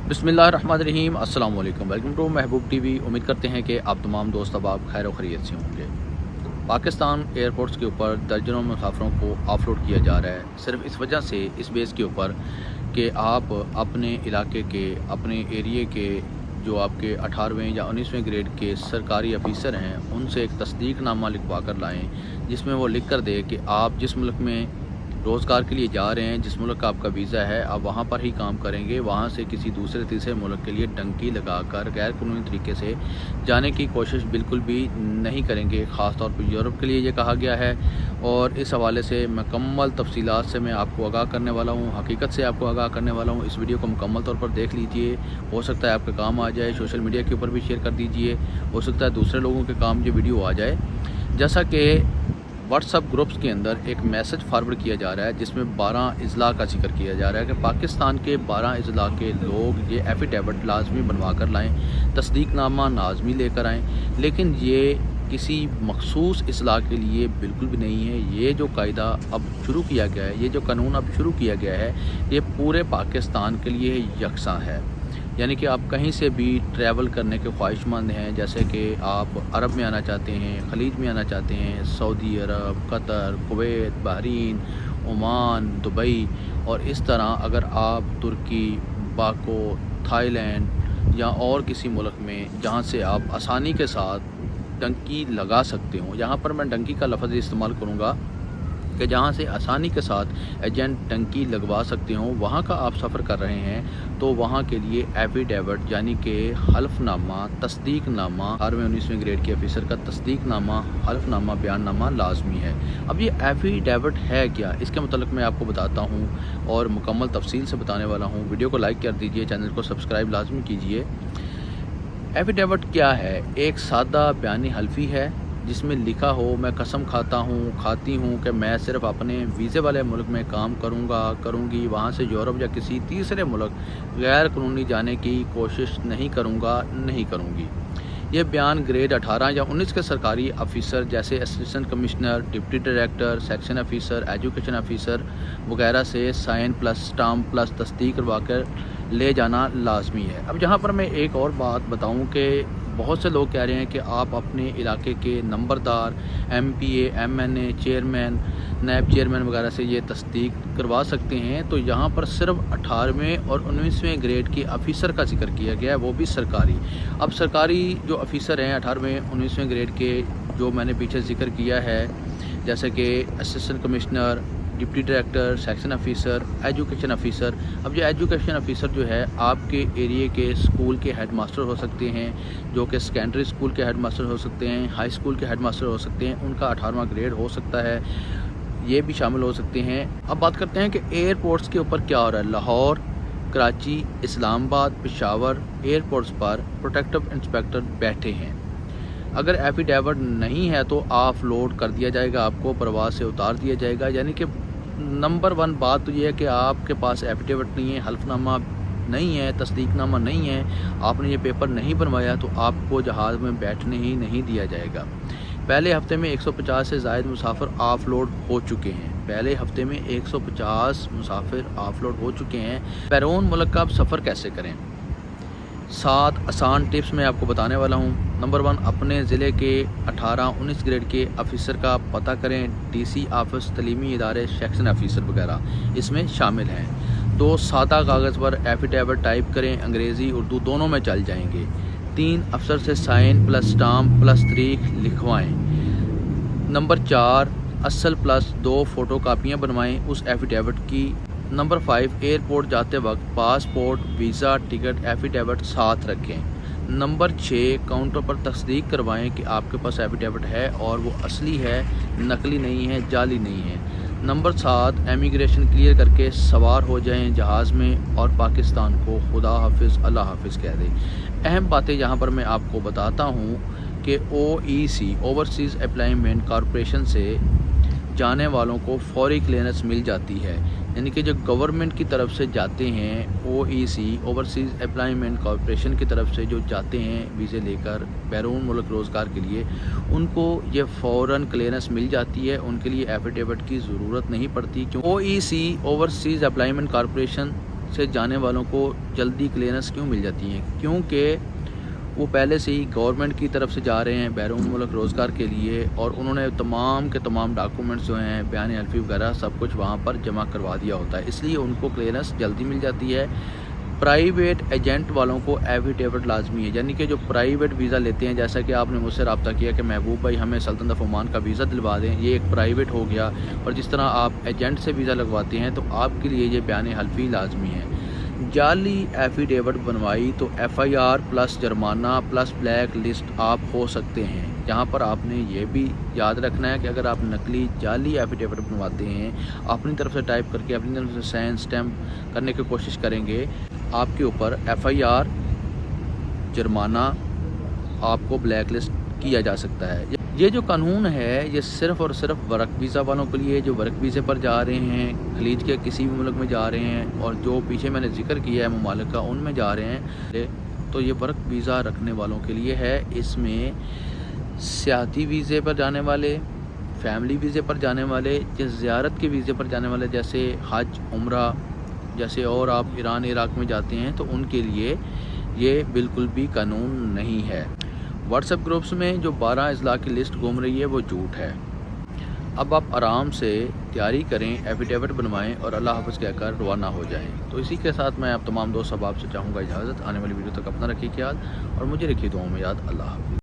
बिस्मिल्लाहिर्रहमानिर्रहीम। अस्सलाम वालेकुम। Welcome to Mehboob TV. उम्मीद करते हैं कि आप तमाम दोस्त अब खैर व खैरियत से होंगे। पाकिस्तान एयरपोर्ट्स के ऊपर दर्जनों मुसाफिरों को ऑफलोड किया जा रहा है, सिर्फ इस वजह से, इस बेस के ऊपर कि आप अपने इलाके के, अपने एरिए के जो आपके 18वें या 19वें ग्रेड के सरकारी अफीसर हैं उनसे एक तस्दीकनामा लिखवा कर लाएँ, जिसमें वो लिख कर दे कि आप जिस मुल्क में रोज़गार के लिए जा रहे हैं, जिस मुल्क का आपका वीज़ा है, आप वहाँ पर ही काम करेंगे। वहाँ से किसी दूसरे तीसरे मुल्क के लिए डंकी लगाकर गैर कानूनी तरीके से जाने की कोशिश बिल्कुल भी नहीं करेंगे। ख़ास तौर पर यूरोप के लिए ये कहा गया है और इस हवाले से मुकम्मल तफसीलात से मैं आपको आगाह करने वाला हूँ, हकीकत से आपको आगाह करने वाला हूँ। इस वीडियो को मुकम्मल तौर पर देख लीजिए, हो सकता है आपके काम आ जाए। सोशल मीडिया के ऊपर भी शेयर कर दीजिए, हो सकता है दूसरे लोगों के काम ये वीडियो आ जाए। जैसा कि व्हाट्सअप ग्रुप्स के अंदर एक मैसेज फॉरवर्ड किया जा रहा है जिसमें 12 अजला का जिक्र किया जा रहा है कि पाकिस्तान के 12 अजला के लोग ये एफिडेविट लाजमी बनवा कर लाएँ, तस्दीकनामा लाजमी लेकर आएँ। लेकिन ये किसी मखसूस अजला के लिए बिल्कुल भी नहीं है। ये जो कायदा अब शुरू किया गया है, ये जो कानून अब शुरू किया गया है, ये पूरे पाकिस्तान के लिए यकसा है। यानी कि आप कहीं से भी ट्रैवल करने के ख्वाहिशमंद हैं, जैसे कि आप अरब में आना चाहते हैं, खलीज में आना चाहते हैं, सऊदी अरब, Qatar, Kuwait, Bahrain, Oman, Dubai, और इस तरह अगर आप तुर्की, बाको, थाईलैंड या और किसी मुल्क में जहां से आप आसानी के साथ डंकी लगा सकते हो, यहाँ पर मैं डंकी का लफ्ज़ इस्तेमाल करूँगा कि जहाँ से आसानी के साथ एजेंट टंकी लगवा सकते हो, वहाँ का आप सफ़र कर रहे हैं तो वहाँ के लिए एफिडेविट यानी कि हल्फनामा, तस्दीकनामा, 18वें 19वें ग्रेड के ऑफिसर का तस्दीकनामा, हल्फनामा, बयाननामा लाजमी है। अब ये एफिडेविट है क्या, इसके मतलब मैं आपको बताता हूँ और मुकम्मल तफसील से बताने वाला हूँ। वीडियो को लाइक कर दीजिए, चैनल को सब्सक्राइब लाजमी कीजिए। एफिडेविट क्या है? एक सादा बयानी हल्फी है जिसमें लिखा हो, मैं कसम खाती हूँ कि मैं सिर्फ़ अपने वीज़े वाले मुल्क में काम करूँगी, वहाँ से यूरोप या किसी तीसरे मुल्क गैर कानूनी जाने की कोशिश नहीं करूँगी। ये बयान ग्रेड 18 या 19 के सरकारी अफीसर जैसे assistant commissioner, deputy director, section officer, education officer वगैरह से साइन प्लस स्टाम्प प्लस तस्दीक करवा कर ले जाना लाजमी है। अब जहाँ पर मैं एक और बात बताऊँ कि बहुत से लोग कह रहे हैं कि आप अपने इलाके के नंबरदार, MPA, MNA, चेयरमैन, नायब चेयरमैन वगैरह से ये तस्दीक करवा सकते हैं। तो यहाँ पर सिर्फ 18वें और 19वें ग्रेड के अफीसर का जिक्र किया गया है, वो भी सरकारी। अब सरकारी जो अफीसर हैं 18वें 19वें ग्रेड के, जो मैंने पीछे जिक्र किया है, जैसे कि assistant commissioner, deputy director, section officer, education officer. अब ये एजुकेशन अफीसर जो है आपके एरिए के स्कूल के हेड मास्टर हो सकते हैं, जो कि सेकेंडरी स्कूल के हेड मास्टर हो सकते हैं, हाई स्कूल के हेड मास्टर हो सकते हैं, उनका 18वां ग्रेड हो सकता है, ये भी शामिल हो सकते हैं। अब बात करते हैं कि एयरपोर्ट्स के ऊपर क्या हो रहा है। लाहौर, कराची, इस्लामाबाद, पेशावर एयरपोर्ट्स पर प्रोटेक्टिव इंस्पेक्टर बैठे हैं। अगर एफिडेविट नहीं है तो ऑफलोड कर दिया जाएगा, आपको प्रवास से उतार दिया जाएगा। यानी कि नंबर 1 बात तो ये है कि आपके पास एफिडेविट नहीं है, हल्फनामा नहीं है, तस्दीकनामा नहीं है, आपने ये पेपर नहीं बनवाया, तो आपको जहाज़ में बैठने ही नहीं दिया जाएगा। पहले हफ्ते में 150 से ज़ायद मुसाफिर ऑफलोड हो चुके हैं। पहले हफ्ते में 150 मुसाफिर ऑफलोड हो चुके हैं। बैरून मुल्क का आप सफ़र कैसे करें, 7 आसान टिप्स मैं आपको बताने वाला हूँ। नंबर 1, अपने ज़िले के 18-19 ग्रेड के ऑफिसर का पता करें। DC ऑफिस, तलीमी इदारे, सेक्शन ऑफिसर वगैरह इसमें शामिल हैं। 2, सादा कागज़ पर एफिडेविट टाइप करें, अंग्रेज़ी उर्दू दोनों में चल जाएंगे। 3, अफसर से साइन प्लस स्टाम्प प्लस तारीख लिखवाएँ। नंबर 4, असल प्लस 2 फ़ोटो कापियाँ बनवाएँ उस एफिडेविट की। नंबर 5, एयरपोर्ट जाते वक्त पासपोर्ट, वीज़ा, टिकट, एफिडेविट साथ रखें। नंबर 6, काउंटर पर तस्दीक करवाएं कि आपके पास एफिडेविट है और वो असली है, नकली नहीं है, जाली नहीं है। नंबर 7, इमिग्रेशन क्लियर करके सवार हो जाएं जहाज़ में और पाकिस्तान को खुदा हाफिज़ अल्लाह हाफिज़ कह दें। अहम बातें यहाँ पर मैं आपको बताता हूँ कि OEC ओवरसीज़ एम्प्लॉयमेंट कॉरपोरेशन से जाने वालों को फौरी क्लियरेंस मिल जाती है। यानी कि जो गवर्नमेंट की तरफ से जाते हैं, OEC ओवरसीज़ एम्प्लॉयमेंट कॉरपोरेशन की तरफ से जो जाते हैं वीज़े लेकर बैरून मुल्क रोज़गार के लिए, उनको ये फ़ौरन क्लियरेंस मिल जाती है, उनके लिए एफिडेविट की ज़रूरत नहीं पड़ती। क्यों? OEC ओवरसीज़ एम्प्लॉयमेंट कॉरपोरेशन سے جانے والوں کو جلدی کلیئرنس کیوں مل جاتی ہیں؟ کیونکہ وہ پہلے سے ہی گورنمنٹ کی طرف سے جا رہے ہیں بیرون ملک روزگار کے لیے، اور انہوں نے تمام کے تمام ڈاکومنٹس جو ہیں بیان حلفی وغیرہ سب کچھ وہاں پر جمع کروا دیا ہوتا ہے، اس لیے ان کو کلیئرنس جلدی مل جاتی ہے۔ پرائیویٹ ایجنٹ والوں کو ایفیڈیوٹ لازمی ہے، یعنی کہ جو پرائیویٹ ویزا لیتے ہیں، جیسا کہ آپ نے مجھ سے رابطہ کیا کہ محبوب بھائی ہمیں سلطنت آف عمان کا ویزا دلوا دیں، یہ ایک پرائیویٹ ہو گیا، اور جس طرح آپ ایجنٹ سے ویزا لگواتے ہیں تو آپ کے لیے یہ بیان حلفی لازمی ہے۔ جعلی ایفیڈیوٹ بنوائی تو ایف آئی آر پلس جرمانہ پلس بلیک لسٹ آپ ہو سکتے ہیں۔ یہاں پر آپ نے یہ بھی یاد رکھنا ہے کہ اگر آپ نقلی جعلی ایفیڈیوٹ بنواتے ہیں، اپنی طرف سے ٹائپ کر کے اپنی طرف سے سائن اسٹیمپ کرنے کی کوشش کریں گے، آپ کے اوپر ایف آئی آر جرمانہ آپ کو بلیک لسٹ کیا جا سکتا ہے۔ یہ جو قانون ہے یہ صرف اور صرف ورک ویزا والوں کے لیے جو ورک ویزے پر جا رہے ہیں، خلیج کے کسی بھی ملک میں جا رہے ہیں، اور جو پیچھے میں نے ذکر کیا ہے ممالک کا ان میں جا رہے ہیں، تو یہ ورک ویزا رکھنے والوں کے لیے ہے۔ اس میں سیاحتی ویزے پر جانے والے، فیملی ویزے پر جانے والے، یا زیارت کے ویزے پر جانے والے جیسے حج عمرہ، جیسے اور آپ ایران عراق میں جاتے ہیں تو ان کے لیے یہ بالکل بھی قانون نہیں ہے۔ واٹس ایپ گروپس میں جو 12 اضلاع کی لسٹ گھوم رہی ہے وہ جھوٹ ہے۔ اب آپ آرام سے تیاری کریں، ایفیڈیوٹ بنوائیں اور اللہ حافظ کہہ کر روانہ ہو جائیں۔ تو اسی کے ساتھ میں آپ تمام دوست احباب سے چاہوں گا اجازت، آنے والی ویڈیو تک اپنا رکھیے خیال اور مجھے رکھیے دعاؤں میں یاد۔ اللہ حافظ۔